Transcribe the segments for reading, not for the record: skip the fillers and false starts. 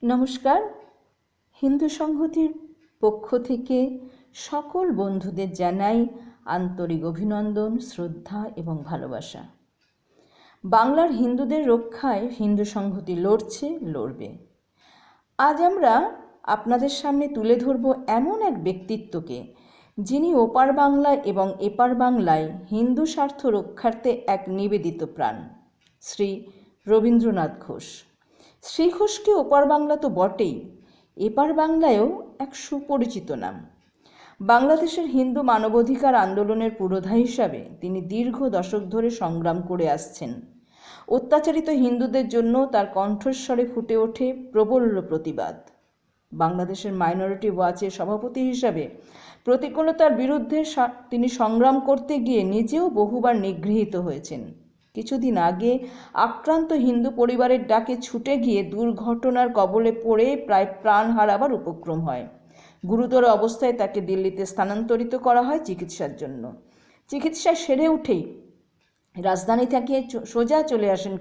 নমস্কার। হিন্দু সংহতির পক্ষ থেকে সকল বন্ধুদের জানাই আন্তরিক অভিনন্দন, শ্রদ্ধা এবং ভালোবাসা। বাংলার হিন্দুদের রক্ষায় হিন্দু সংহতি লড়বে। আজ আমরা আপনাদের সামনে তুলে ধরব এমন এক ব্যক্তিত্বকে, যিনি ওপার বাংলায় এবং এপার বাংলায় হিন্দু স্বার্থ রক্ষার্থে এক নিবেদিত প্রাণ, শ্রী রবীন্দ্রনাথ ঘোষ। শ্রী ঘোষকে ওপার বাংলা তো বটেই, এপার বাংলায়ও এক সুপরিচিত নাম। বাংলাদেশের হিন্দু মানবাধিকার আন্দোলনের পুরোধা হিসাবে তিনি দীর্ঘ দশক ধরে সংগ্রাম করে আসছেন। অত্যাচারিত হিন্দুদের জন্য তার কণ্ঠস্বরে ফুটে ওঠে প্রবল প্রতিবাদ। বাংলাদেশের মাইনরিটি ওয়াচের সভাপতি হিসাবে প্রতিকূলতার বিরুদ্ধে তিনি সংগ্রাম করতে গিয়ে নিজেও বহুবার নিগৃহীত হয়েছেন। কিছুদিন আগে আক্রান্ত হিন্দু পরিবারের ডাকে ছুটে গিয়ে দুর্ঘটনার কবলে পড়ে প্রায় প্রাণ হারাবার উপক্রম হয়। গুরুতর অবস্থায় তাকে দিল্লিতে স্থানান্তরিত করা হয় চিকিৎসার জন্য। চিকিৎসায় সেরে উঠেই রাজধানী থেকে সোজা চলে আসেন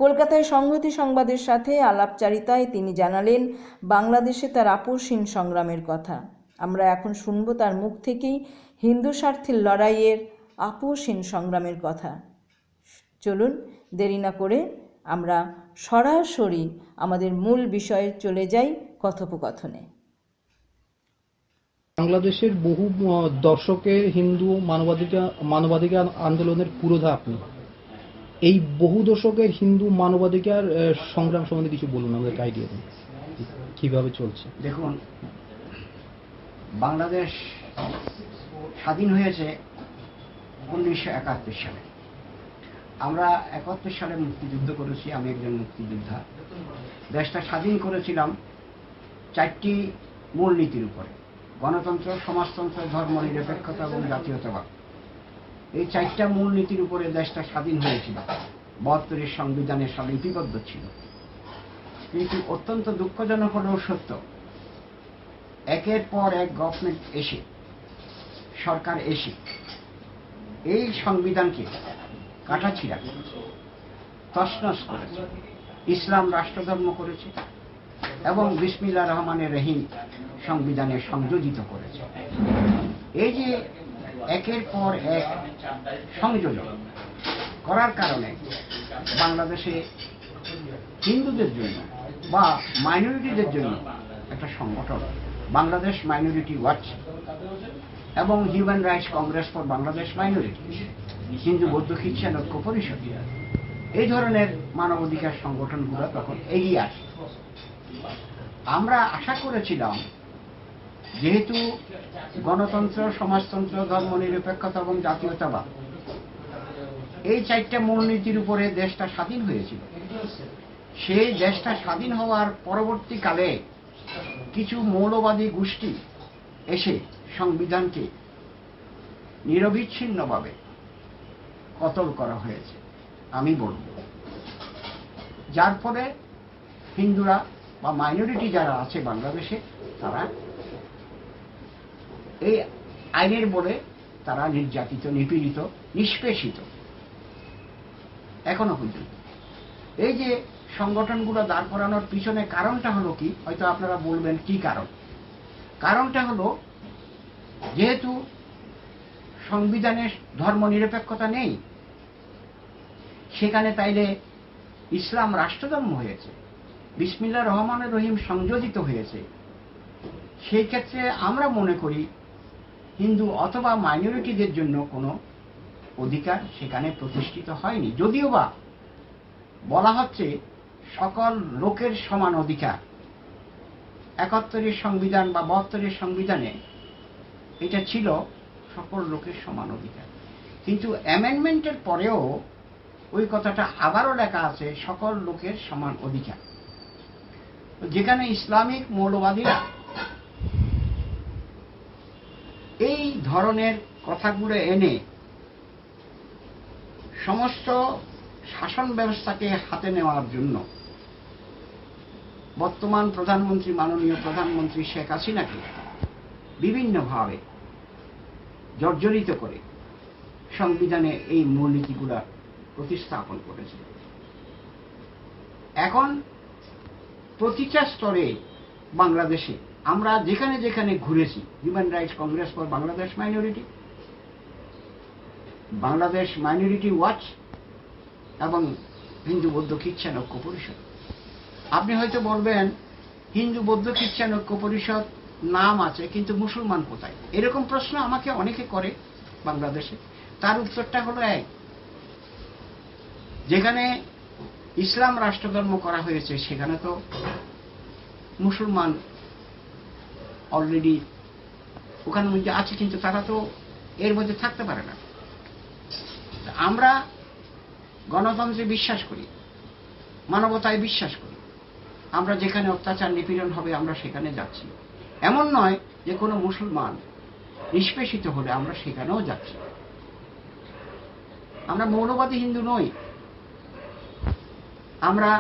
কলকাতায় সংহতি সংবাদের সাথে আলাপচারিতায় তিনি জানালেন বাংলাদেশে তার আপোষহীন সংগ্রামের কথা। আমরা এখন শুনব তার মুখ থেকেই হিন্দু স্বার্থের লড়াইয়ের আপোষহীন সংগ্রামের কথা। চলুন দেরি না করে আমরা সরাসরি আমাদের মূল বিষয়ে চলে যাই, কথোপকথনে। বাংলাদেশের বহু দশকের হিন্দু মানবাধিকার আন্দোলনের পুরোধা আপনি। এই বহু দশকের হিন্দু মানবাধিকার সংগ্রাম সম্বন্ধে কিছু বলুন, আমাদেরকে আইডিয়া দিন কিভাবে চলছে। দেখুন, বাংলাদেশ স্বাধীন হয়েছে 1971 সালে। আমরা 71 সালে মুক্তিযুদ্ধ করেছি, আমি একজন মুক্তিযোদ্ধা। দেশটা স্বাধীন করেছিলাম 4টি মূলনীতির উপরে: গণতন্ত্র, সমাজতন্ত্র, ধর্মনিরপেক্ষতা এবং জাতীয়তাবাদ। এই 4টা মূলনীতির উপরে দেশটা স্বাধীন হয়েছিল, 72 সংবিধানের সাথে লিপিবদ্ধ ছিল। কিন্তু অত্যন্ত দুঃখজনক হলেও সত্য, একের পর এক গভর্নমেন্ট এসে, সরকার এসে এই সংবিধানকে কাটাছিড়া তছনছ করেছে, ইসলাম রাষ্ট্রধর্ম করেছে এবং বিসমিল্লাহির রহমানির রহিম সংবিধানে সংযোজিত করেছে। এই যে একের পর এক সংযোজন করার কারণে বাংলাদেশে হিন্দুদের জন্য বা মাইনরিটিদের জন্য একটা সংগঠন বাংলাদেশ মাইনরিটি ওয়াচ এবং human rights Congress for Bangladesh minority, Hindu বৌদ্ধ খ্রিস্টান ঐক্য পরিষদ, এই ধরনের মানবাধিকার সংগঠনগুলো তখন এগিয়ে আসে। আমরা আশা করেছিলাম, যেহেতু গণতন্ত্র, সমাজতন্ত্র, ধর্মনিরপেক্ষতা এবং জাতীয়তাবাদ এই 4টা মূলনীতির উপরে দেশটা স্বাধীন হয়েছিল, সেই দেশটা স্বাধীন হওয়ার পরবর্তীকালে কিছু মৌলবাদী গোষ্ঠী এসে সংবিধানকে নিরবিচ্ছিন্নভাবে কতল করা হয়েছে, আমি বলব। যার ফলে হিন্দুরা বা মাইনরিটি যারা আছে বাংলাদেশে, তারা এই আইনের বলে তারা নির্যাতিত, নিপীড়িত, নিষ্পেষিত এখনো পর্যন্ত। এই যে সংগঠনগুলো দাঁড় করানোর পিছনে কারণটা হলো কি, হয়তো আপনারা বলবেন কি কারণ। কারণটা হলো, যেহেতু সংবিধানে ধর্মনিরপেক্ষতা নেই, সেখানে তাইলে ইসলাম রাষ্ট্রধর্ম হয়েছে, বিসমিল্লাহির রহমানির রহিম সংযোজিত হয়েছে। সেই ক্ষেত্রে আমরা মনে করি হিন্দু অথবা মাইনরিটিদের জন্য কোনো অধিকার সেখানে প্রতিষ্ঠিত হয়নি। যদিও বা বলা হচ্ছে সকল লোকের সমান অধিকার, 71 সংবিধান বা 72 সংবিধানে এটা ছিল সকল লোকের সমান অধিকার। কিন্তু অ্যামেন্ডমেন্টের পরেও ওই কথাটা আবারও লেখা আছে সকল লোকের সমান অধিকার, যেখানে ইসলামিক মৌলবাদীরা এই ধরনের কথাগুলো এনে সমস্ত শাসন ব্যবস্থাকে হাতে নেওয়ার জন্য বর্তমান প্রধানমন্ত্রী, মাননীয় প্রধানমন্ত্রী শেখ হাসিনাকে বিভিন্নভাবে জর্জরিত করে সংবিধানে এই মূলনীতিগুলা প্রতিস্থাপন করেছে। এখন প্রতিটা স্তরে বাংলাদেশে আমরা যেখানে যেখানে ঘুরেছি, human rights Congress for Bangladesh minority, Bangladesh minority watch এবং হিন্দু বৌদ্ধ খ্রিস্টান ঐক্য পরিষদ। আপনি হয়তো বলবেন হিন্দু বৌদ্ধ খ্রিস্টান ঐক্য পরিষদ নাম আছে কিন্তু মুসলমান কোথায়? এরকম প্রশ্ন আমাকে অনেকে করে বাংলাদেশে। তার উত্তরটা হলো এক, যেখানে ইসলাম রাষ্ট্রধর্ম করা হয়েছে সেখানে তো মুসলমান অলরেডি ওখানের মধ্যে আছে, কিন্তু তারা তো এর মধ্যে থাকতে পারে না। আমরা গণতন্ত্রে বিশ্বাস করি, মানবতায় বিশ্বাস করি। আমরা যেখানে অত্যাচার নিপীড়ন হবে আমরা সেখানে যাচ্ছি। এমন নয় যে কোনো মুসলমান নিষ্পেষিত হলে আমরা সেখানেও যাচ্ছি। আমরা মৌলবাদী হিন্দু নই। আমরা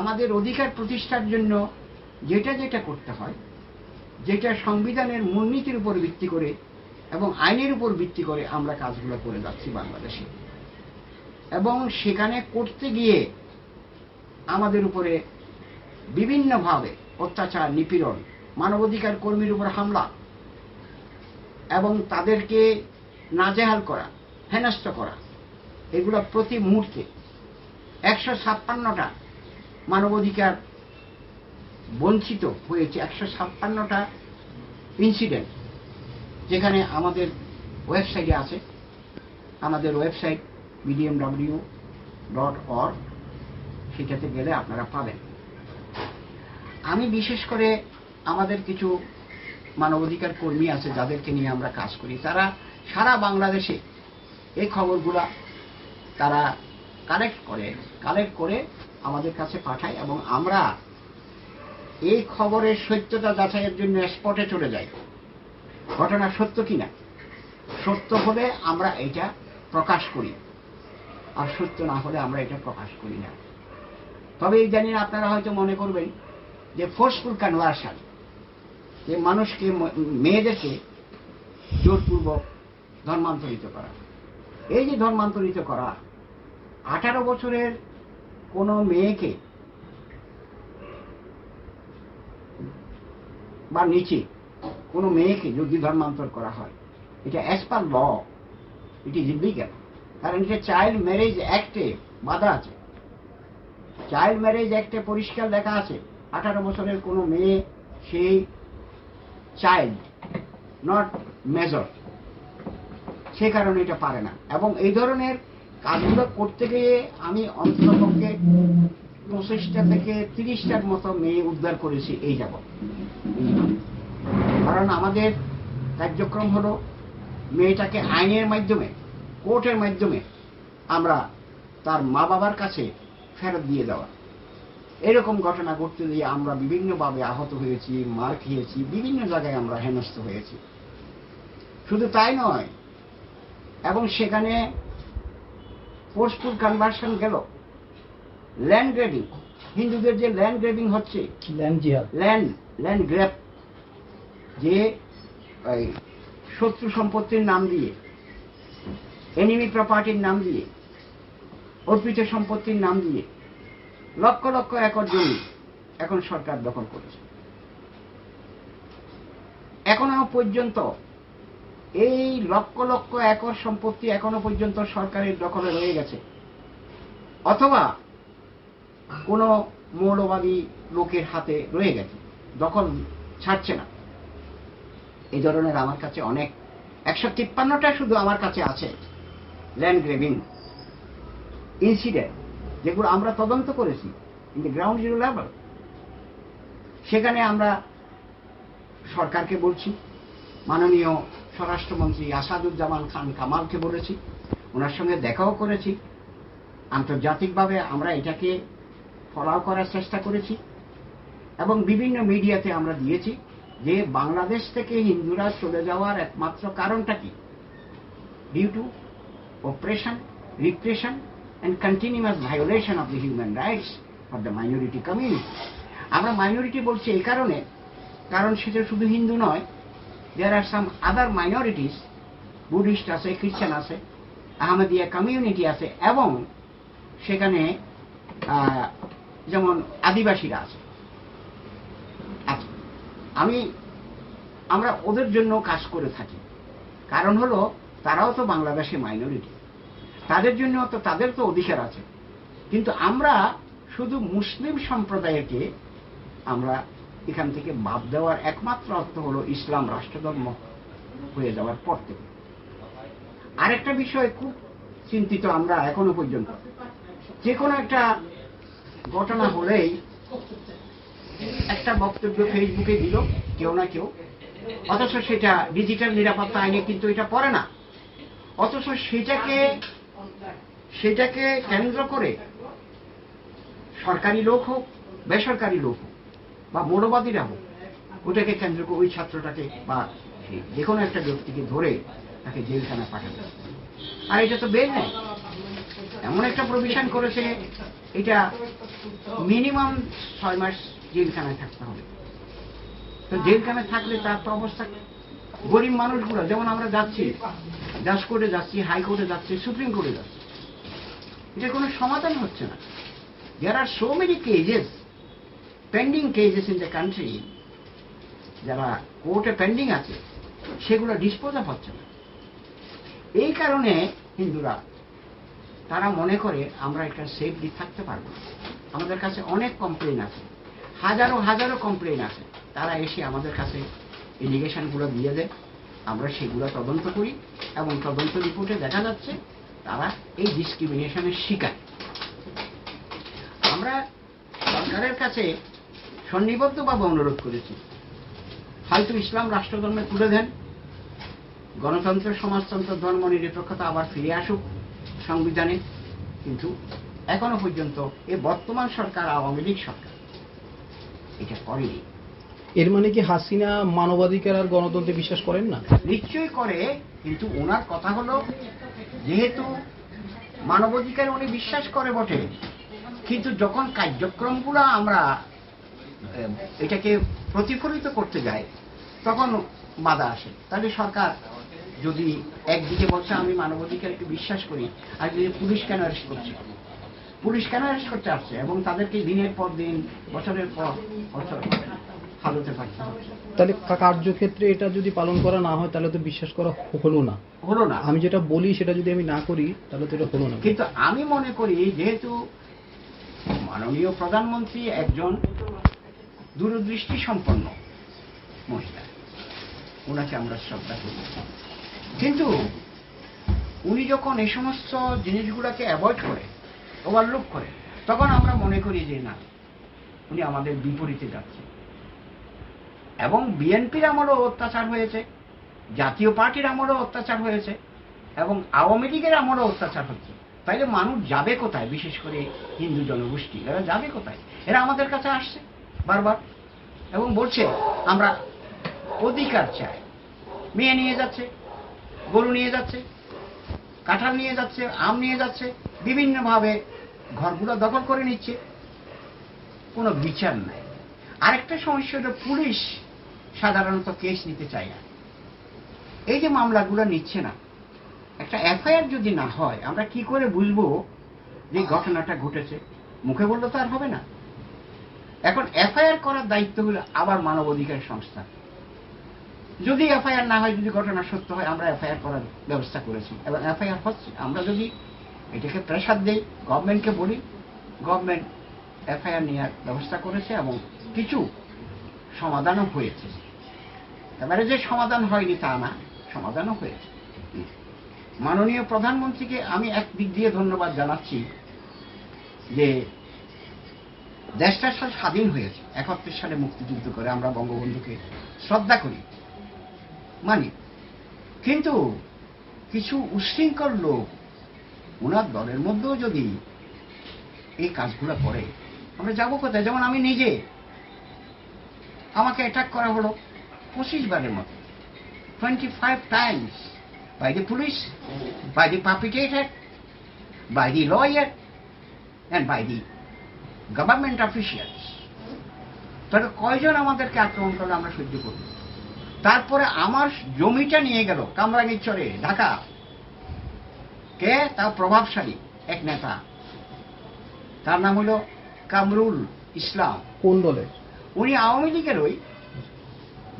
আমাদের অধিকার প্রতিষ্ঠার জন্য যেটা যেটা করতে হয়, যেটা সংবিধানের মূলনীতির উপর ভিত্তি করে এবং আইনের উপর ভিত্তি করে আমরা কাজগুলো করে যাচ্ছি বাংলাদেশে। এবং সেখানে করতে গিয়ে আমাদের উপরে বিভিন্নভাবে অত্যাচার, নিপীড়ন, মানবাধিকার কর্মীর উপর হামলা এবং তাদেরকে নাজেহাল করা, হেনস্থ করা, এগুলো প্রতি মুহূর্তে 156টা মানবাধিকার বঞ্চিত হয়েছে, 156টা ইনসিডেন্ট, যেখানে আমাদের ওয়েবসাইটে আছে। আমাদের ওয়েবসাইট bdmw.org, সেটাতে গেলে আপনারা পাবেন। আমি বিশেষ করে আমাদের কিছু মানবাধিকার কর্মী আছে যাদেরকে নিয়ে আমরা কাজ করি, তারা সারা বাংলাদেশে এই খবরগুলা তারা কালেক্ট করে আমাদের কাছে পাঠায় এবং আমরা এই খবরের সত্যতা যাচাইয়ের জন্য স্পটে চলে যাই, ঘটনা সত্য কিনা। সত্য হলে আমরা এটা প্রকাশ করি, আর সত্য না হলে আমরা এটা প্রকাশ করি না। তবে এই জানি না, আপনারা হয়তো মনে করবেন যে ফোর্সফুল কনভার্সন, যে মানুষকে, মেয়েদেরকে জোরপূর্বক ধর্মান্তরিত করা। এই যে ধর্মান্তরিত করা, 18 বছরের কোনো মেয়েকে বা নিচে কোনো মেয়েকে যদি ধর্মান্তর করা হয়, এটা as per law it is illegal. কারণ এটা চাইল্ড ম্যারেজ অ্যাক্টে বাধা আছে। চাইল্ড ম্যারেজ অ্যাক্টে পরিষ্কার লেখা আছে 18 বছরের কোনো মেয়ে সেই চাইল্ড, নট মেজর, সে কারণে এটা পারে না। এবং এই ধরনের কাজগুলো করতে গিয়ে আমি অন্ততপক্ষে 25টা থেকে 30টার মতো মেয়ে উদ্ধার করেছি এই যাবৎ। কারণ আমাদের কার্যক্রম হলো মেয়েটাকে আইনের মাধ্যমে, কোর্টের মাধ্যমে আমরা তার মা বাবার কাছে ফেরত দিয়ে দেওয়া। এরকম ঘটনা ঘটতে গিয়ে আমরা বিভিন্নভাবে আহত হয়েছি, মার খেয়েছি, বিভিন্ন জায়গায় আমরা হেনস্থ হয়েছি। শুধু তাই নয়, এবং সেখানে ফোর্সফুল কনভার্সন গেল, ল্যান্ড গ্র্যাবিং, হিন্দুদের যে ল্যান্ড গ্র্যাবিং হচ্ছে, ল্যান্ড গ্র্যাব, যে শত্রু সম্পত্তির নাম দিয়ে, এনিমি প্রপার্টির নাম দিয়ে, অর্পিত সম্পত্তির নাম দিয়ে লক্ষ লক্ষ একর জমি এখন সরকার দখল করেছে। এখনো পর্যন্ত এই লক্ষ লক্ষ একর সম্পত্তি এখনো পর্যন্ত সরকারের দখলে রয়ে গেছে, অথবা কোনো মৌলবাদী লোকের হাতে রয়ে গেছে, দখল ছাড়ছে না। এই ধরনের আমার কাছে অনেক, 153টা শুধু আমার কাছে আছে ল্যান্ড গ্রেভিং ইনসিডেন্ট, যেগুলো আমরা তদন্ত করেছি in the ground zero level. সেখানে আমরা সরকারকে বলছি, মাননীয় স্বরাষ্ট্রমন্ত্রী আসাদুজ্জামান খান কামালকে বলেছি, ওনার সঙ্গে দেখাও করেছি, আন্তর্জাতিকভাবে আমরা এটাকে ফলো করার চেষ্টা করেছি এবং বিভিন্ন মিডিয়াতে আমরা দিয়েছি যে বাংলাদেশ থেকে হিন্দুরা চলে যাওয়ার একমাত্র কারণটা কি, due to oppression, repression and continuous violation of the human rights of the minority community. আমরা মাইনরিটি বলছি এই কারণে, কারণ সেটা শুধু হিন্দু নয়, there are some other minorities, Buddhist আছে, খ্রিস্টান আছে, আহমদিয়া কমিউনিটি আছে, এবং সেখানে যেমন আদিবাসীরা আছে। আমরা ওদের জন্য কাজ করে থাকি। কারণ হলো তারাও তো বাংলাদেশে মাইনরিটি, তাদের জন্য তো তাদের তো অধিকার আছে। কিন্তু আমরা শুধু মুসলিম সম্প্রদায়কে আমরা এখান থেকে বাদ দেওয়ার একমাত্র অর্থ হলো ইসলাম রাষ্ট্রধর্ম হয়ে যাওয়ার পর থেকে। আরেকটা বিষয় খুব চিন্তিত আমরা এখনো পর্যন্ত, যে কোনো একটা ঘটনা হলেই একটা বক্তব্য ফেসবুকে দিল কেউ না কেউ, অথচ সেটা ডিজিটাল নিরাপত্তা আইনে কিন্তু এটা পড়ে না। অথচ সেটাকে কেন্দ্র করে সরকারি লোক হোক, বেসরকারি লোক হোক বা মৌলবাদীরা হোক, ওটাকে কেন্দ্র করে ওই ছাত্রটাকে বা যে কোনো একটা ব্যক্তিকে ধরে তাকে জেলখানা পাঠাতে। আর এটা তো বের নেই, এমন একটা প্রভিশন করেছে এটা মিনিমাম 6 মাস জেলখানায় থাকতে হবে। তো জেলখানায় থাকলে তার তো অবস্থা, গরিব মানুষগুলো যেমন আমরা যাচ্ছি, জাজ কোর্টে যাচ্ছি, হাইকোর্টে যাচ্ছি, সুপ্রিম কোর্টে যাচ্ছি, এটা কোনো সমাধান হচ্ছে না। There are so many cases, pending cases in the country, যারা কোর্টে পেন্ডিং আছে সেগুলো ডিসপোজ অফ হচ্ছে না। এই কারণে হিন্দুরা তারা মনে করে আমরা একটা সেফলি থাকতে পারবো না। আমাদের কাছে অনেক কমপ্লেন আছে, হাজারো হাজারো কমপ্লেন আছে। তারা এসে আমাদের কাছে এলিগেশনগুলো দিয়ে দেয়, আমরা সেগুলো তদন্ত করি এবং তদন্ত রিপোর্টে দেখা যাচ্ছে তারা এই ডিসক্রিমিনেশনের শিকার। আমরা সরকারের কাছে সন্নিবদ্ধভাবে অনুরোধ করেছি, হয়তো ইসলাম রাষ্ট্রধর্মে তুলে দেন, গণতন্ত্র, সমাজতন্ত্র, ধর্ম নিরপেক্ষতা আবার ফিরে আসুক সংবিধানে। কিন্তু এখনো পর্যন্ত এ বর্তমান সরকার, আওয়ামী লীগ সরকার এটা করেনি। এর মানে কি হাসিনা মানবাধিকার আর গণতন্ত্রে বিশ্বাস করেন না? নিশ্চয়ই করে, কিন্তু ওনার কথা হলো যেহেতু মানবাধিকার উনি বিশ্বাস করে বটে, কিন্তু যখন কার্যক্রমগুলো আমরা এটাকে প্রতিফলিত করতে যাই তখন বাধা আসে। তাহলে সরকার যদি একদিকে বলছে আমি মানবাধিকারকে বিশ্বাস করি, আর যদি পুলিশ কেন অ্যারেস্ট করছে, পুলিশ কেন অ্যারেস্ট করতে আসছে এবং তাদেরকে দিনের পর দিন, বছরের পর বছর হাজতে পারতে হচ্ছে। তাহলে কার্যক্ষেত্রে এটা যদি পালন করা না হয় তাহলে তো বিশ্বাস করা হলো না। আমি যেটা বলি সেটা যদি আমি না করি তাহলে তো এটা হলো না। কিন্তু আমি মনে করি যেহেতু মাননীয় প্রধানমন্ত্রী একজন দূরদৃষ্টি সম্পন্ন মহিলা, ওনাকে আমরা শ্রদ্ধা করি, কিন্তু উনি যখন এই সমস্ত জিনিসগুলোকে অ্যাভয়েড করে, ওভারলুক করে, তখন আমরা মনে করি যে না, উনি আমাদের বিপরীতে যাচ্ছে। এবং বিএনপির আমলেও অত্যাচার হয়েছে, জাতীয় পার্টির আমলেও অত্যাচার হয়েছে এবং আওয়ামী লীগের আমলেও অত্যাচার হচ্ছে। তাইলে মানুষ যাবে কোথায়? বিশেষ করে হিন্দু জনগোষ্ঠী, এরা যাবে কোথায়? এরা আমাদের কাছে আসছে বারবার এবং বলছে আমরা অধিকার চাই। মেয়ে নিয়ে যাচ্ছে, গরু নিয়ে যাচ্ছে, কাঁঠাল নিয়ে যাচ্ছে, আম নিয়ে যাচ্ছে, বিভিন্নভাবে ঘরগুলো দখল করে নিচ্ছে, কোনো বিচার নাই। আরেকটা সমস্যা হলো পুলিশ সাধারণত কেস নিতে চায় না। এই যে মামলাগুলো নিচ্ছে না, একটা এফআইআর যদি না হয় আমরা কি করে বুঝবো যে ঘটনাটা ঘটেছে? মুখে বললে তো আর হবে না। এখন এফআইআর করার দায়িত্ব হলো আবার মানবাধিকার সংস্থা। যদি এফআইআর না হয়, যদি ঘটনা সত্য হয়, আমরা এফআইআর করার ব্যবস্থা করেছি এবং এফআইআর হচ্ছে। আমরা যদি এটাকে প্রেসার দেই, গভর্নমেন্টকে বলি, গভর্নমেন্ট এফআইআর নেওয়ার ব্যবস্থা করেছে এবং কিছু সমাধানও হয়েছে। এবারে যে সমাধান হয়নি তা না, সমাধানও হয়েছে। মাননীয় প্রধানমন্ত্রীকে আমি এক দিক দিয়ে ধন্যবাদ জানাচ্ছি যে দেশটা স্বাধীন হয়েছে, 71 সালে মুক্তিযুদ্ধ করে আমরা বঙ্গবন্ধুকে শ্রদ্ধা করি, মানি। কিন্তু কিছু উচ্ছৃঙ্খল লোক ওনার দলের মধ্যেও যদি এই কাজগুলো করে, আমরা যাবো কোথায়? যেমন আমি নিজে, আমাকে অ্যাটাক করা হলো 25 বারের মতো, 25 times by the police, by the perpetrator, by the lawyer and by the government officials. তাহলে কয়জন আমাদেরকে আক্রমণ করলে আমরা সহ্য করব? তারপরে আমার জমিটা নিয়ে গেল কামরাঙ্গীরচরে, ঢাকা। কে? তার প্রভাবশালী এক নেতা, তার নাম হলো কামরুল ইসলাম। কোন দলে? উনি আওয়ামী লীগের ওই,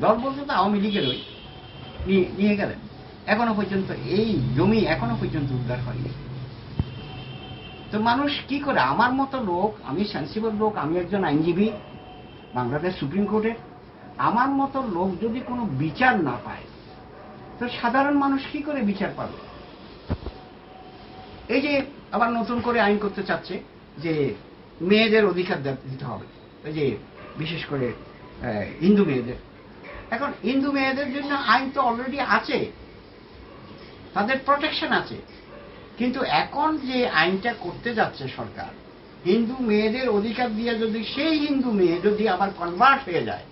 দল বলতে তো আওয়ামী লীগেরই নিয়ে গেলেন। এখনো পর্যন্ত এই জমি এখনো পর্যন্ত উদ্ধার হয়নি। তো মানুষ কি করে, আমার মতো লোক, আমি সেন্সিবল লোক, আমি একজন আইনজীবী বাংলাদেশ সুপ্রিম কোর্টের, আমার মতো লোক যদি কোনো বিচার না পায় তো সাধারণ মানুষ কি করে বিচার পাবে? এই যে আবার নতুন করে আইন করতে চাচ্ছে যে মেয়েদের অধিকার দিতে হবে, এই যে বিশেষ করে হিন্দু মেয়েদের। এখন হিন্দু মেয়েদের জন্য আইন তো অলরেডি আছে, তাদের প্রোটেকশন আছে, কিন্তু এখন যে আইনটা করতে যাচ্ছে সরকার, হিন্দু মেয়েদের অধিকার দিয়ে যদি সেই হিন্দু মেয়ে যদি আবার কনভার্ট হয়ে যায়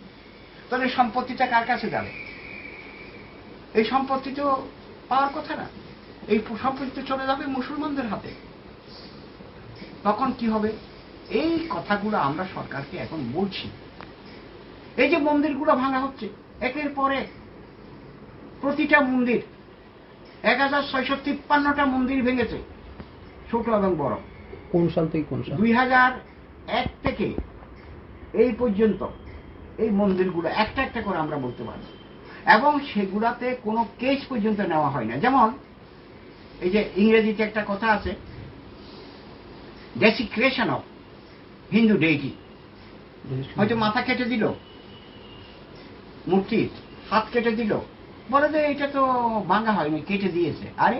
তাহলে সম্পত্তিটা কার কাছে যাবে? এই সম্পত্তি তো পাওয়ার কথা না, এই সম্পত্তি চলে যাবে মুসলমানদের হাতে। তখন কি হবে? এই কথাগুলো আমরা সরকারকে এখন বলছি। এই যে মন্দিরগুলো ভাঙা হচ্ছে একের পর এক, প্রতিটা মন্দির 1653টা মন্দির ভেঙেছে, ছোট এবং বড়। কোন সাল থেকে কোন সাল? 2001 থেকে এই পর্যন্ত এই মন্দিরগুলো একটা একটা করে আমরা বলতে পারি, এবং সেগুলাতে কোনো কেস পর্যন্ত নেওয়া হয় না। যেমন এই যে ইংরেজিতে একটা কথা আছে, ডেসিক্রেশন অফ হিন্দু ডেইটি। হয়তো মাথা কেটে দিল মূর্তির, হাত কেটে দিল, বলে যে এটা তো ভাঙা হয়নি, কেটে দিয়েছে। আরে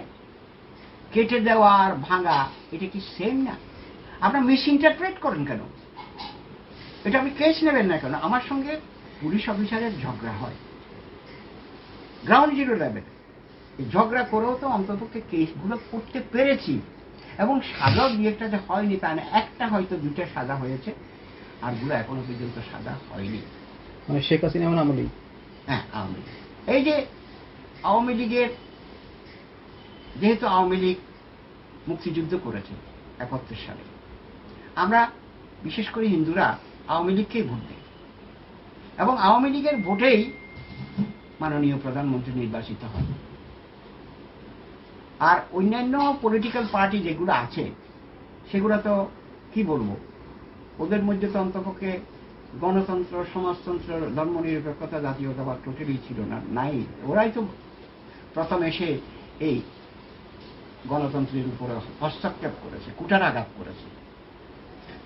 কেটে দেওয়া আর ভাঙা এটা কি সেম না? আপনার মিস ইন্টারপ্রেট করেন কেন? এটা আপনি কেস নেবেন না কেন? আমার সঙ্গে পুলিশ অফিসারের ঝগড়া হয় গ্রাউন্ড জিরো লেভেলে, ঝগড়া করেও তো অন্ততপক্ষে কেসগুলো করতে পেরেছি, এবং সাজাও দুই একটা যে হয়নি তা না, একটা হয়তো দুইটা সাজা হয়েছে, আরগুলো এখনো পর্যন্ত সাজা হয়নি। মানে শেখ হাসিনা এমন আমলেই? হ্যাঁ, আওয়ামী লীগ। এই যে আওয়ামী লীগের, যেহেতু আওয়ামী লীগ মুক্তিযুদ্ধ করেছে 71 সালে, আমরা বিশেষ করে হিন্দুরা আওয়ামী লীগকেই ভোট দিই, এবং আওয়ামী লীগের ভোটেই মাননীয় প্রধানমন্ত্রী নির্বাচিত হয়। আর অন্যান্য পলিটিক্যাল পার্টি যেগুলো আছে সেগুলো তো কি বলবো, ওদের মধ্যে তো অন্তপক্ষে গণতন্ত্র, সমাজতন্ত্র, ধর্মনিরপেক্ষতা, জাতীয়তাবাদ টোটালি ছিল না, নাই। ওরাই তো প্রথম এসে এই গণতন্ত্রের উপরে হস্তক্ষেপ করেছে, কুঠারাঘাত করেছে।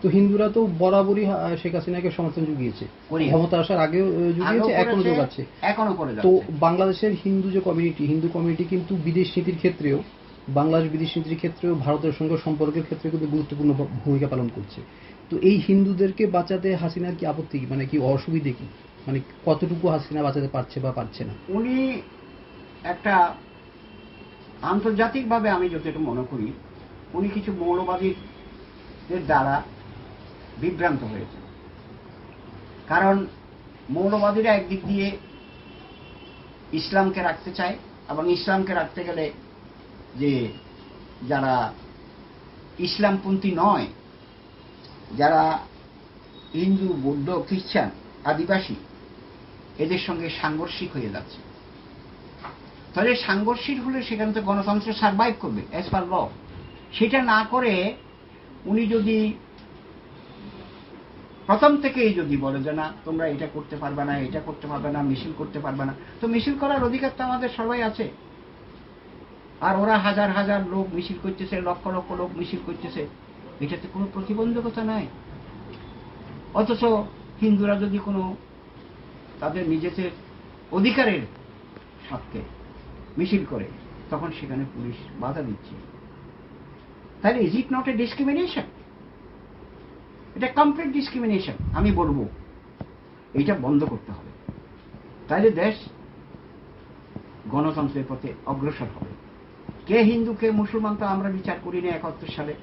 তো হিন্দুরা তো বরাবরই শেখ হাসিনাকে সমর্থন জুগিয়েছে, ক্ষমতা আসার আগেও জুগিয়েছে, এখনো যোগাচ্ছে, এখনো করে তো যাচ্ছে। বাংলাদেশের হিন্দু যে কমিউনিটি, হিন্দু কমিউনিটি কিন্তু বিদেশ নীতির ক্ষেত্রেও, বাংলাদেশ বিদেশ নীতির ক্ষেত্রেও ভারতের সঙ্গে সম্পর্কের ক্ষেত্রে কিন্তু গুরুত্বপূর্ণ ভূমিকা পালন করছে। তো এই হিন্দুদেরকে বাঁচাতে হাসিনার কি আপত্তি, মানে কি অসুবিধে কি, মানে কতটুকু হাসিনা বাঁচাতে পারছে বা পারছে না? উনি একটা আন্তর্জাতিকভাবে, আমি যতটুকু মনে করি, উনি কিছু মৌলবাদীদের দ্বারা বিভ্রান্ত হয়েছে। কারণ মৌলবাদীরা একদিক দিয়ে ইসলামকে রাখতে চায়, এবং ইসলামকে রাখতে গেলে যে যারা ইসলামপন্থী নয়, যারা হিন্দু, বৌদ্ধ, খ্রিস্টান, আদিবাসী, এদের সঙ্গে সাংঘর্ষিক হয়ে যাচ্ছে। তাহলে সাংঘর্ষিক হলে সেখানে তো গণতন্ত্র সার্ভাইভ করবে অ্যাজ পার ল। সেটা না করে উনি যদি প্রথম থেকেই যদি বলে যে না, তোমরা এটা করতে পারবে না, এটা করতে পারবে না, মিছিল করতে পারবে না, তো মিছিল করার অধিকার তো আমাদের সবাই আছে। আর ওরা হাজার হাজার লোক মিছিল করতেছে, লক্ষ লক্ষ লোক মিছিল করতেছে, এটাতে কোনো প্রতিবন্ধকতা নাই। অথচ হিন্দুরা যদি কোনো তাদের নিজেদের অধিকারের স্বার্থে মিছিল করে, তখন সেখানে পুলিশ বাধা দিচ্ছে। তাহলে is it not a discrimination? এটা কমপ্লিট ডিসক্রিমিনেশন। আমি বলবো এইটা বন্ধ করতে হবে, তাহলে দেশ গণতন্ত্রের পথে অগ্রসর হবে। কে হিন্দু কে মুসলমান তো আমরা বিচার করি না 71 সালে।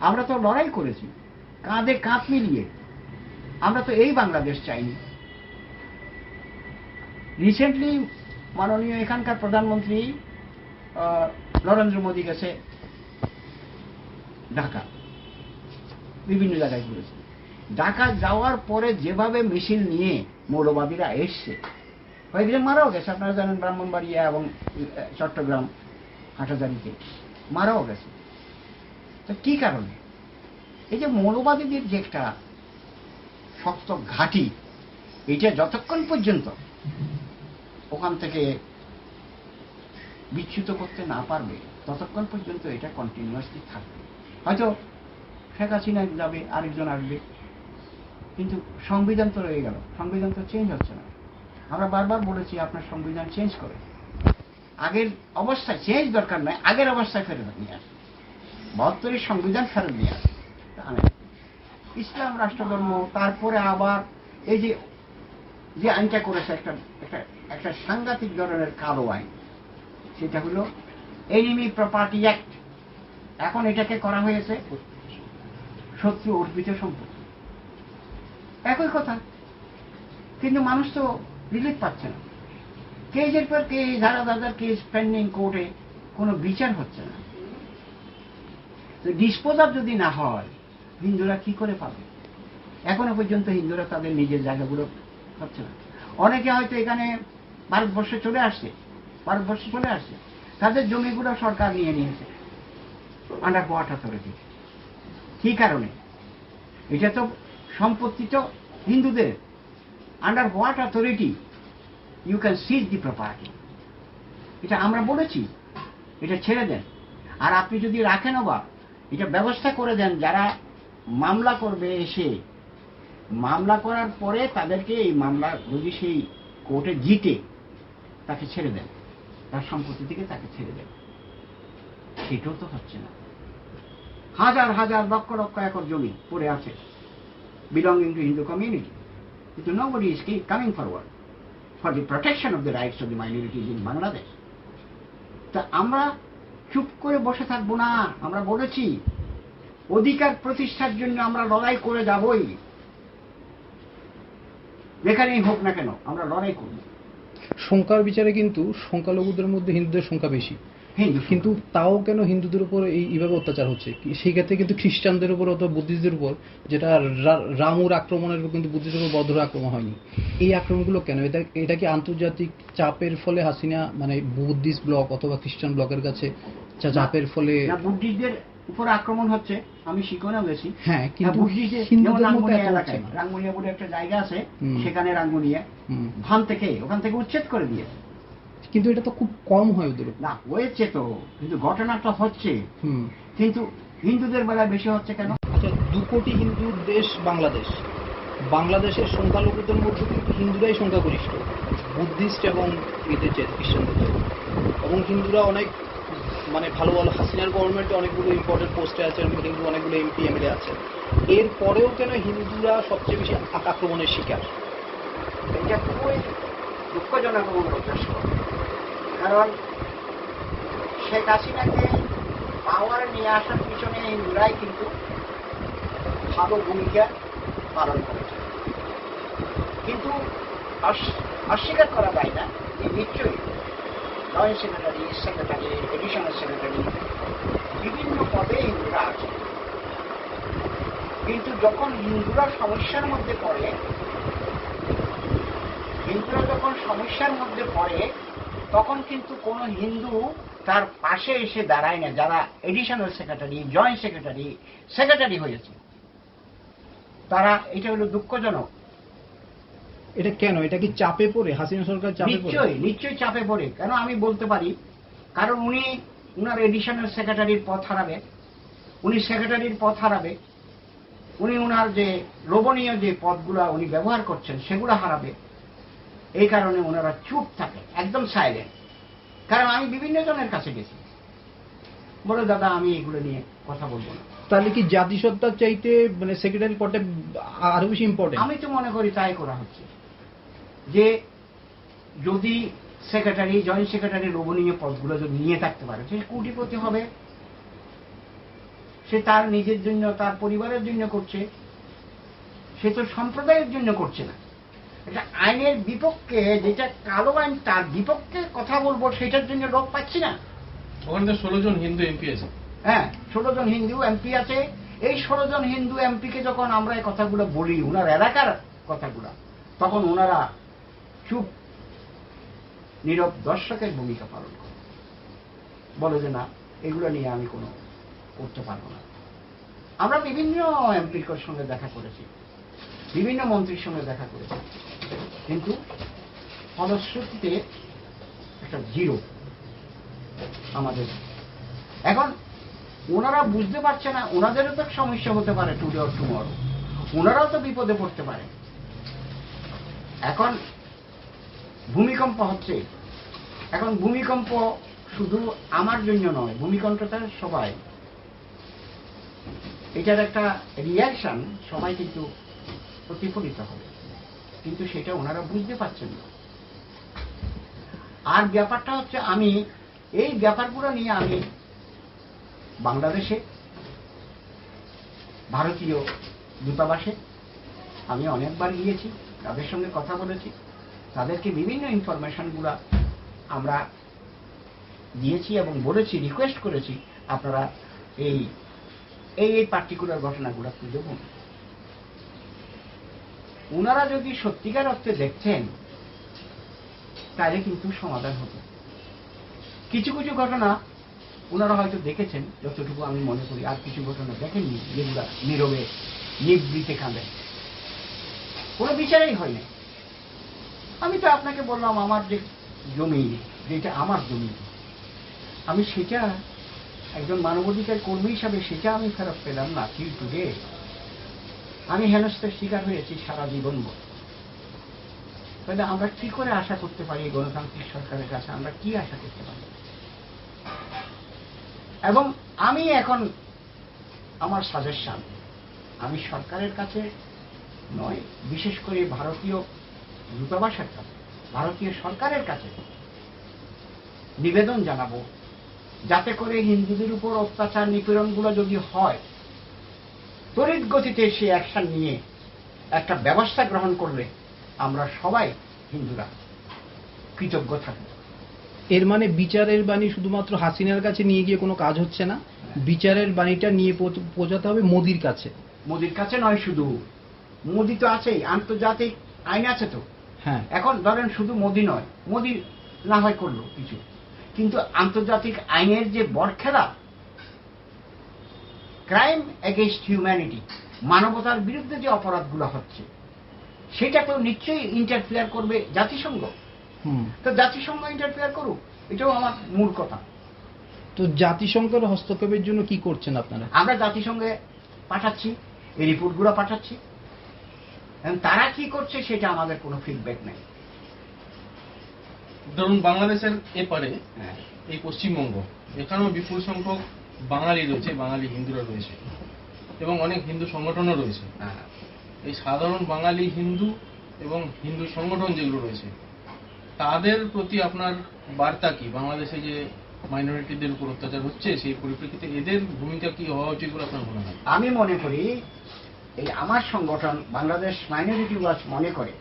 আমরা তো লড়াই করেছি কাঁধে কাঁধ মিলিয়ে। আমরা তো এই বাংলাদেশ চাইনি। রিসেন্টলি মাননীয় এখানকার প্রধানমন্ত্রী নরেন্দ্র মোদী গেছে ঢাকা, বিভিন্ন জায়গায় ঘুরেছে। ঢাকা যাওয়ার পরে যেভাবে মিছিল নিয়ে মৌলবাদীরা এসছে, কয়েকজন মারাও গেছে, আপনারা জানেন, ব্রাহ্মণবাড়িয়া এবং চট্টগ্রাম হাটাজারিতে মারাও গেছে। তো কি কারণে? এই যে মৌলবাদীদের যে একটা শক্ত ঘাঁটি, এটা যতক্ষণ পর্যন্ত ওখান থেকে বিচ্যুত করতে না পারবে ততক্ষণ পর্যন্ত এটা কন্টিনিউয়াসলি থাকবে। হয়তো শেখ হাসিনা যাবে, আরেকজন আসবে, কিন্তু সংবিধান তো রয়ে গেল, সংবিধান তো চেঞ্জ হচ্ছে না। আমরা বারবার বলেছি আপনার সংবিধান চেঞ্জ করে আগের অবস্থায়, চেঞ্জ দরকার নয়, আগের অবস্থায় ফেরত নিয়ে আসে, 72 সংবিধান ফেরত নিয়ে আসে। ইসলাম রাষ্ট্রধর্ম, তারপরে আবার এই যে আইনটা করেছে একটা একটা একটা সাংঘাতিক ধরনের কালো আইন, সেটা হলো এনিমি প্রপার্টি অ্যাক্ট। এখন এটাকে করা হয়েছে শত্রু অর্পিত সম্পত্তি। একই কথা, কিন্তু মানুষ তো রিলিফ পাচ্ছে না। কেজের পর কেজ, ধারা কেস পেন্ডিং কোর্টে, কোনো বিচার হচ্ছে না। ডিসপোজার যদি না হয় হিন্দুরা কি করে পাবে? এখনো পর্যন্ত হিন্দুরা তাদের নিজের জায়গাগুলো পাচ্ছে না। অনেকে হয়তো এখানে ভারতবর্ষে চলে আসছে, তাদের জমিগুলো সরকার নিয়ে নিয়েছে আন্ডার হোয়াট অথরিটি। কি কারণে? এটা তো সম্পত্তি তো হিন্দুদের। Under what authority you can seize the property? এটা আমরা বলেছি, এটা ছেড়ে দেন। আর আপনি যদি রাখেন বা এটা ব্যবস্থা করে দেন, যারা মামলা করবে এসে, মামলা করার পরে তাদেরকে এই মামলা যদি সেই কোর্টে জিতে, তাকে ছেড়ে দেন, তার সম্পত্তি থেকে তাকে ছেড়ে দেন। সেটাও তো হচ্ছে না। হাজার হাজার লক্ষ লক্ষ একর জমি পড়ে আছে বিলঙ্গিং টু হিন্দু কমিউনিটি, কিন্তু nobody is coming forward for the protection of the rights of the minorities in Bangladesh. তা আমরা চুপ করে বসে থাকবো না। আমরা বলেছি অধিকার প্রতিষ্ঠার জন্য আমরা লড়াই করে যাবই, যেখানেই হোক না কেন আমরা লড়াই করব। সংখ্যার বিচারে কিন্তু সংখ্যালঘুদের মধ্যে হিন্দুদের সংখ্যা বেশি, কিন্তু তাও কেন হিন্দুদের উপর এইভাবে অত্যাচার হচ্ছে? সেই ক্ষেত্রে কিন্তু খ্রিস্টানদের উপর অথবা বুদ্ধিস্টদের উপর, যেটা রামুর আক্রমণের উপর কিন্তু বুদ্ধিস্টের উপর বৌদ্ধর আক্রমণ হয়নি। এই আক্রমণগুলো কেন? এটা কি আন্তর্জাতিক চাপের ফলে হাসিনা, মানে বুদ্ধিস্ট ব্লক অথবা খ্রিস্টান ব্লকের কাছে চাপের ফলে? বুদ্ধিস্টদের উপর আক্রমণ হচ্ছে, আমি শিখনে গেছি। হ্যাঁ, কিন্তু হিন্দুদের মধ্যে এলাকায় রাঙ্গুনিয়া বলে একটা জায়গা আছে, সেখানে রাঙ্গুনিয়া ওখান থেকে উচ্ছেদ করে দিয়েছে। কিন্তু এটা তো খুব কম হয় ওদের না, হয়েছে তো, কিন্তু ঘটনাটা হচ্ছে, কিন্তু হিন্দুদের বেলায় বেশি হচ্ছে কেন? আচ্ছা, 2 কোটি হিন্দুর দেশ বাংলাদেশ। বাংলাদেশের সংখ্যালঘুদের মধ্যে কিন্তু হিন্দুরাই সংখ্যাগরিষ্ঠ, বুদ্ধিস্ট এবং খ্রিস্টানদের চেয়ে। এবং হিন্দুরা অনেক মানে ভালো ভালো, হাসিনার গভর্নমেন্টে অনেকগুলো ইম্পর্টেন্ট পোস্টে আছে, কিন্তু অনেকগুলো এমপি এমএলএ আছে। এরপরেও কেন হিন্দুরা সবচেয়ে বেশি আক্রমণের শিকার? এটা খুবই দুঃখজনক এবং লজ্জাস্কর। কারণ শেখ হাসিনাকে পাওয়ারে নিয়ে আসার পিছনে হিন্দুরাই কিন্তু ভালো ভূমিকা পালন করেছে। কিন্তু অস্বীকার করা যায় না যে নিশ্চয়ই জয়েন্ট সেক্রেটারি, এডিশনাল সেক্রেটারি, বিভিন্ন পদে হিন্দুরা আছে। কিন্তু যখন হিন্দুরা সমস্যার মধ্যে পড়ে, তখন কিন্তু কোনো হিন্দু তার পাশে এসে দাঁড়ায় না, যারা এডিশনাল সেক্রেটারি, জয়েন্ট সেক্রেটারি হয়েছে তারা। এটা হলো দুঃখজনক। এটা কেন? এটা কি চাপে পড়ে হাসিনা সরকার? নিশ্চয়ই চাপে পড়ে। কেন আমি বলতে পারি, কারণ উনার এডিশনাল সেক্রেটারির পদ হারাবে, উনি সেক্রেটারির পদ হারাবে, উনি উনার যে লোভনীয় যে পদগুলা উনি ব্যবহার করছেন সেগুলো হারাবে। এই কারণে ওনারা চুপ থাকে, একদম সাইলেন্ট। কারণ আমি বিভিন্ন জনের কাছে গেছি, বলে দাদা আমি এগুলো নিয়ে কথা বলবো না। তাহলে কি জাতিসত্তার চাইতে মানে সেক্রেটারি পদটা আরো বেশি ইম্পর্টেন্ট? আমি তো মনে করি তাই করা হচ্ছে, যে যদি সেক্রেটারি, জয়েন্ট সেক্রেটারি লোভনীয় পদগুলো যদি নিয়ে থাকতে পারে, সে কোটিপতি হবে, সে তার নিজের জন্য, তার পরিবারের জন্য করছে, সে তো সম্প্রদায়ের জন্য করছে না। এটা আইনের বিপক্ষে, যেটা কালো আইন তার বিপক্ষে কথা বলবো, সেটার জন্য লোক পাচ্ছি না। ওখানে তো 16 জন হিন্দু এমপি আছে। হ্যাঁ, 16 জন হিন্দু এমপি আছে। এই 16 জন হিন্দু এমপিকে যখন আমরা এই কথাগুলো বলি, ওনার এলাকার কথাগুলো, তখন ওনারা চুপ নীরব দর্শকের ভূমিকা পালন করে, বলে যে না, এগুলো নিয়ে আমি কোনো করতে পারবো না। আমরা বিভিন্ন এমপির সঙ্গে দেখা করেছি, বিভিন্ন মন্ত্রীর সঙ্গে দেখা করেছি, কিন্তু ফলশ্রুতিতে একটা জিরো আমাদের। এখন ওনারা বুঝতে পারছে না, ওনাদেরও তো সমস্যা হতে পারে টুডে অর টুমরো, ওনারাও তো বিপদে পড়তে পারে। এখন ভূমিকম্প হচ্ছে, এখন ভূমিকম্প শুধু আমার জন্য নয়, ভূমিকম্পটা সবাই, এটার একটা রিয়াকশন সবাই কিন্তু প্রতিফলিত হবে, কিন্তু সেটা ওনারা বুঝতে পারছেন না। আর ব্যাপারটা হচ্ছে, আমি এই ব্যাপারগুলো নিয়ে আমি বাংলাদেশে ভারতীয় দূতাবাসে আমি অনেকবার গিয়েছি, তাদের সঙ্গে কথা বলেছি, তাদেরকে বিভিন্ন ইনফরমেশনগুলো আমরা দিয়েছি এবং বলেছি, রিকোয়েস্ট করেছি আপনারা এই এই পার্টিকুলার ঘটনাগুলো খুঁজে বলুন। ওনারা যদি সত্যিকার অর্থে দেখছেন তাহলে কিন্তু সমাধান হতো। কিছু কিছু ঘটনা ওনারা হয়তো দেখেছেন, যতটুকু আমি মনে করি, আর কিছু ঘটনা দেখেননি, যেগুলা নীরবে নিবৃতে কাঁদেন, কোনো বিচারই হয়নি। আমি তো আপনাকে বললাম, আমার যে জমি, যেটা আমার জমি, আমি সেটা একজন মানবাধিকার কর্মী হিসাবে সেটা আমি ফেরত পেলাম না। টিল টুডে আমি হেনস্থার শিকার হয়েছি সারা জীবন। তাহলে আমরা কি করে আশা করতে পারি গণতান্ত্রিক সরকারের কাছে, আমরা কি আশা করতে পারি? এবং আমি এখন আমার সাজেশন, আমি সরকারের কাছে নয়, বিশেষ করে ভারতীয় দূতাবাসের কাছে, ভারতীয় সরকারের কাছে নিবেদন জানাবো, যাতে করে হিন্দুদের উপর অত্যাচার নিপীড়নগুলো যদি হয়, তড়িৎ গতিতে সে অ্যাকশন নিয়ে একটা ব্যবস্থা গ্রহণ করলে আমরা সবাই হিন্দুরা কৃতজ্ঞ থাকব। এর মানে বিচারের বাণী শুধুমাত্র হাসিনার কাছে নিয়ে গিয়ে কোনো কাজ হচ্ছে না, বিচারের বাণীটা নিয়ে পৌঁছাতে হবে মোদির কাছে। মোদির কাছে নয় শুধু, মোদি তো আছেই, আন্তর্জাতিক আইন আছে তো। হ্যাঁ, এখন ধরেন শুধু মোদি নয়, মোদি না হয় করলো কিছু, কিন্তু আন্তর্জাতিক আইনের যে বরখেলা, ক্রাইম এগেইনস্ট হিউম্যানিটি, মানবতার বিরুদ্ধে যে অপরাধগুলো হচ্ছে, সেটা তো নিশ্চয়ই ইন্টারফেয়ার করবে জাতিসংঘ। তো জাতিসংঘ ইন্টারফেয়ার করুক, এটাও আমার মূল কথা। তো জাতিসংঘের হস্তক্ষেপের জন্য কি করছেন আপনারা? আমরা জাতিসংঘে পাঠাচ্ছি, এই রিপোর্টগুলো পাঠাচ্ছি, এবং তারা কি করছে সেটা আমাদের কোনো ফিডব্যাক নেই। ধরুন বাংলাদেশের এপারে হ্যাঁ, এই পশ্চিমবঙ্গ, এখানেও বিপুল সংখ্যক বাঙালি রয়েছে, বাঙালি হিন্দুরা রয়েছে, এবং অনেক হিন্দু সংগঠনও রয়েছে। হ্যাঁ। এই সাধারণ বাঙালি হিন্দু এবং হিন্দু সংগঠন যেগুলো রয়েছে, তাদের প্রতি আপনার বার্তা কি? বাংলাদেশে যে মাইনরিটিদের উপর অত্যাচার হচ্ছে, সেই পরিপ্রেক্ষিতে এদের ভূমিকা কি হওয়া উচিত বলে আপনার মনে হয়? আমি মনে করি, এই আমার সংগঠন বাংলাদেশ মাইনরিটি ওয়াচ মনে করে,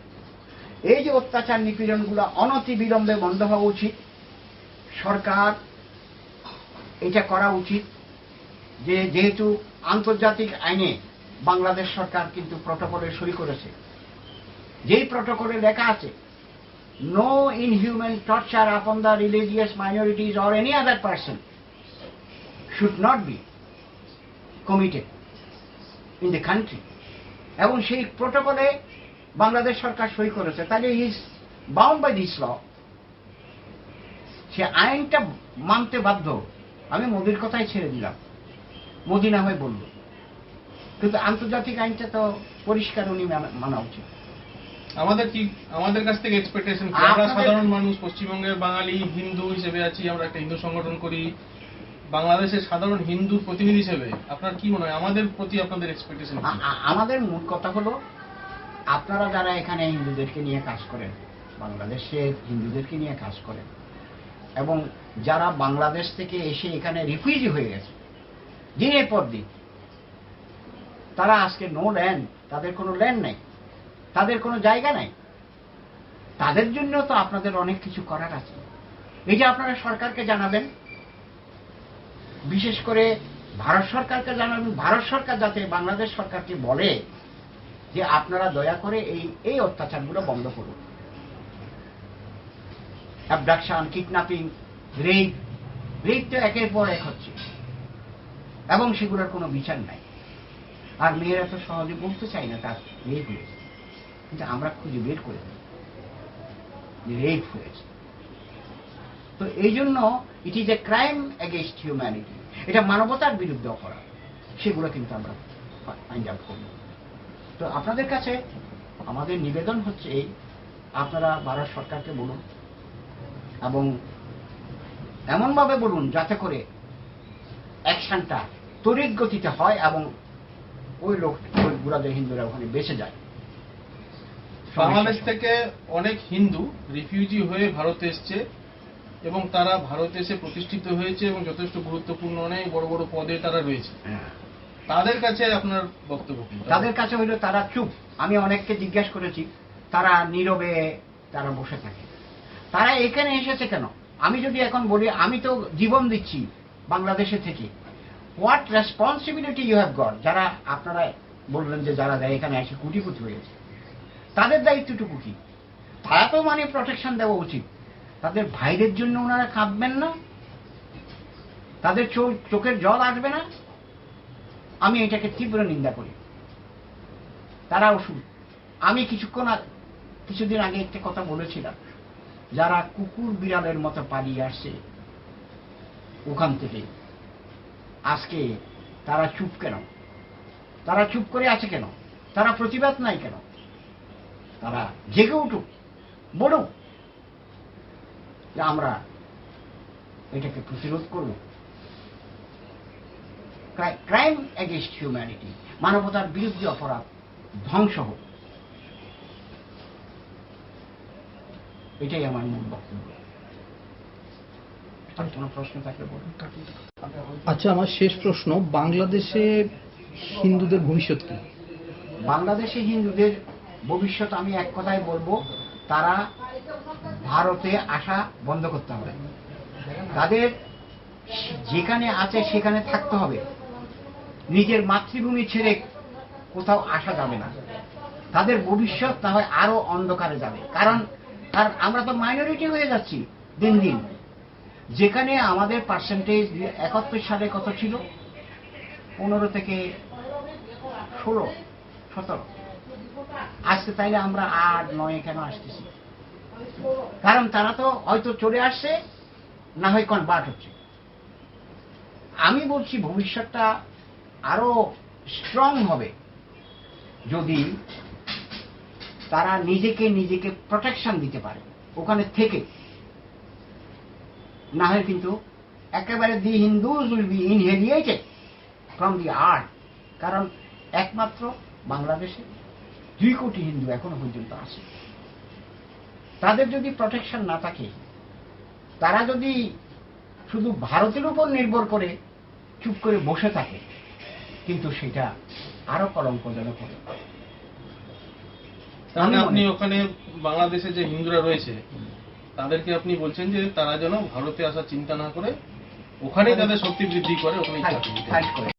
এই যে অত্যাচার নিপীড়নগুলো অনতি বিলম্বে বন্ধ হওয়া উচিত। সরকার এটা করা উচিত যে, যেহেতু আন্তর্জাতিক আইনে বাংলাদেশ সরকার কিন্তু প্রটোকলে সই করেছে, যেই প্রটোকলে লেখা আছে, no inhuman torture upon the religious minorities or any other person should not be committed in the country. এবং সেই প্রটোকলে বাংলাদেশ সরকার সই করেছে, তাহলে is bound by this law, সে আইনটা মানতে বাধ্য। আমি মোদির কথাই ছেড়ে দিলাম, মোদি না হয়ে বলল, কিন্তু আন্তর্জাতিক আইনটা তো পরিষ্কার উনি মানা উচিত। আমাদের কাছ থেকে এক্সপেকটেশন কি? আমরা সাধারণ মানুষ, পশ্চিমবঙ্গের বাঙালি হিন্দু হিসেবে আছি, আমরা একটা হিন্দু সংগঠন করি, বাংলাদেশের সাধারণ হিন্দু প্রতিনিধি হিসেবে আপনার কি মনে হয় আমাদের প্রতি আপনাদের এক্সপেকটেশন কি? আমাদের মূল কথা হলো, আপনারা যারা এখানে হিন্দুদেরকে নিয়ে কাজ করেন, বাংলাদেশের হিন্দুদেরকে নিয়ে কাজ করেন, এবং যারা বাংলাদেশ থেকে এসে এখানে রিফিউজি হয়ে গেছে দিনের পর দিন, তারা আজকে নো ল্যান্ড, তাদের কোনো ল্যান্ড নাই, তাদের কোনো জায়গা নাই, তাদের জন্য তো আপনাদের অনেক কিছু করার আছে। এই যে আপনারা সরকারকে জানাবেন, বিশেষ করে ভারত সরকারকে জানাবেন, ভারত সরকার যাতে বাংলাদেশ সরকারকে বলে যে আপনারা দয়া করে এই অত্যাচারগুলো বন্ধ করুন। অ্যাবডাকশন, কিডন্যাপিং, রেপ তো একের পর এক হচ্ছে, এবং সেগুলোর কোনো বিচার নাই। আর মেয়েরা তো সহজে বলতে চাই না তার রেপ হয়েছে, কিন্তু আমরা খুঁজে বের করে দিই। রেপ হয়েছে। তো এই জন্য it is a crime against humanity, এটা মানবতার বিরুদ্ধে অপরাধ, সেগুলো কিন্তু আমরা ফাইন্ড আউট করব। তো আপনাদের কাছে আমাদের নিবেদন হচ্ছে এই, আপনারা ভারত সরকারকে বলুন এবং এমনভাবে বলুন যাতে করে অ্যাকশনটা তড়িৎ গতিতে হয় এবং ওই লোক, ওই গুড়াদের হিন্দুরা ওখানে বেঁচে যায়। বাংলাদেশ থেকে অনেক হিন্দু রিফিউজি হয়ে ভারতে এসছে এবং তারা ভারতে এসে প্রতিষ্ঠিত হয়েছে এবং যথেষ্ট গুরুত্বপূর্ণ অনেক বড় বড় পদে তারা রয়েছে। তাদের কাছে আপনার বক্তব্য কি? তাদের কাছে হইলো তারা চুপ। আমি অনেককে জিজ্ঞেস করেছি, তারা নীরবে তারা বসে থাকে। তারা এখানে এসেছে কেন? আমি যদি এখন বলি আমি তো জীবন দিচ্ছি বাংলাদেশে থেকে, what responsibility you have got? যারা আপনারা বললেন যে যারা এখানে এসে কুটিপুটি হয়েছে, তাদের দায়িত্বটুকু কি? তারা তো মানে প্রোটেকশন দেওয়া উচিত। তাদের ভাইদের জন্য ওনারা কাঁদবেন না? তাদের চোখের জল আসবে না? আমি এটাকে তীব্র নিন্দা করি। তারা অসুখ। আমি কিছুদিন আগে একটা কথা বলেছিলাম, যারা কুকুর বিড়ালের মতো পালিয়ে আসছে ওখান থেকে, আজকে তারা চুপ কেন? তারা চুপ করে আছে কেন? তারা প্রতিবাদ নাই কেন? তারা জেগে উঠুক, বলুক যে আমরা এটাকে প্রতিরোধ করব। ক্রাইম এগেইনস্ট হিউম্যানিটি, মানবতার বিরুদ্ধে অপরাধ, ধ্বংস হোক, এটাই আমার মূল বক্তব্য। আর কোনো প্রশ্ন থাকলে বলুন। আচ্ছা, আমার শেষ প্রশ্ন, বাংলাদেশে হিন্দুদের ভবিষ্যৎ কি? বাংলাদেশে হিন্দুদের ভবিষ্যৎ আমি এক কথায় বলবো, তারা ভারতে আসা বন্ধ করতে হবে। তাদের যেখানে আছে সেখানে থাকতে হবে, নিজের মাতৃভূমি ছেড়ে কোথাও আসা যাবে না। তাদের ভবিষ্যৎ না হয় আরো অন্ধকারে যাবে, কারণ আমরা তো মাইনরিটি হয়ে যাচ্ছি দিন দিন। যেখানে আমাদের পার্সেন্টেজ 71 সালে কত ছিল, 15 থেকে 16, 17, আসতে তাইলে আমরা 8, 9 কেন আসতেছি? কারণ তারা তো হয়তো চলে আসছে, না হয় কনভার্ট হচ্ছে। আমি বলছি ভবিষ্যৎটা আরো স্ট্রং হবে যদি তারা নিজেকে প্রোটেকশন দিতে পারে ওখানে থেকে। না হয় কিন্তু একেবারে the Hindus will be inherited from the earth. কারণ একমাত্র বাংলাদেশে 2 কোটি হিন্দু এখনো পর্যন্ত আছে। তাদের যদি প্রোটেকশন না থাকে, তারা যদি শুধু ভারতের উপর নির্ভর করে চুপ করে বসে থাকে, কিন্তু সেটা আরো কলঙ্কজনক হবে। তাহলে আপনি ওখানে বাংলাদেশে যে হিন্দুরা রয়েছে তাদেরকে আপনি বলছেন যে তারা যেন ভারতে আসার চিন্তা না করে ওখানেই তাদের শক্তি বৃদ্ধি করে, ওখানেই ফাইট করে।